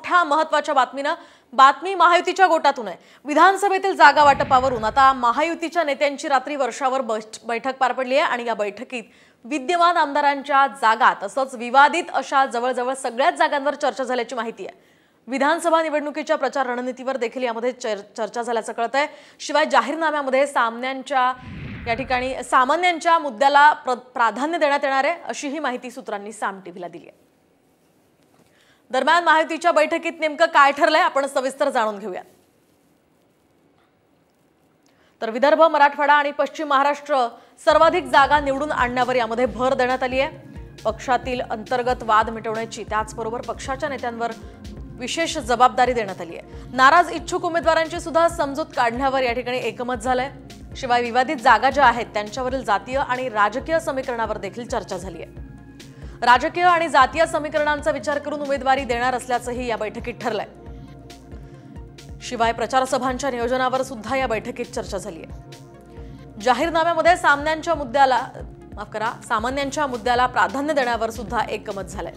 मोठ्या महत्त्वाच्या बातमी महायुतीच्या गोटातून आहे। विधानसभेतील जागा वाटपावरून आता महायुतीच्या नेत्यांची रात्री वर्षावर बैठक पार पडली आहे आणि या बैठकीत विद्यमान आमदारांच्या जागा तसंच विवादित अशा जवळजवळ सगळ्याच जागांवर चर्चा झाल्याची माहिती आहे। विधानसभा निवडणुकीच्या प्रचार रणनीतीवर देखील यामध्ये चर्चा झाल्याचं कळतंय। शिवाय जाहीरनाम्यामध्ये सामान्यांच्या मुद्द्याला प्राधान्य देण्यात येणार आहे अशी ही माहिती सूत्रांनी साम टीव्हीला दिली आहे। दरम्यान महायुतीच्या बैठकीत नेमकं काय ठरलंय आपण सविस्तर जाणून घेऊया। तर विदर्भ, मराठवाडा आणि पश्चिम महाराष्ट्र सर्वाधिक जागा निवडून आणण्यावर यामध्ये भर देण्यात आली आहे। पक्षातील अंतर्गत वाद मिटवण्याची त्याचबरोबर पक्षाच्या नेत्यांवर विशेष जबाबदारी देण्यात आली आहे। नाराज इच्छुक उमेदवारांची सुद्धा समजूत काढण्यावर या ठिकाणी एकमत झालंय। शिवाय विवादित जागा ज्या आहेत त्यांच्यावरील जातीय आणि राजकीय समीकरणावर देखील चर्चा झाली आहे। राजकीय आणि जातीय समीकरणांचा विचार करून उमेदवारी देणार असल्याचंही या बैठकीत ठरलंय। शिवाय प्रचार सभांच्या नियोजनावर सुद्धा या बैठकीत चर्चा झाली आहे। जाहीरनाम्यामध्ये सामान्यांच्या मुद्द्याला प्राधान्य देण्यावर सुद्धा एकमत झालंय।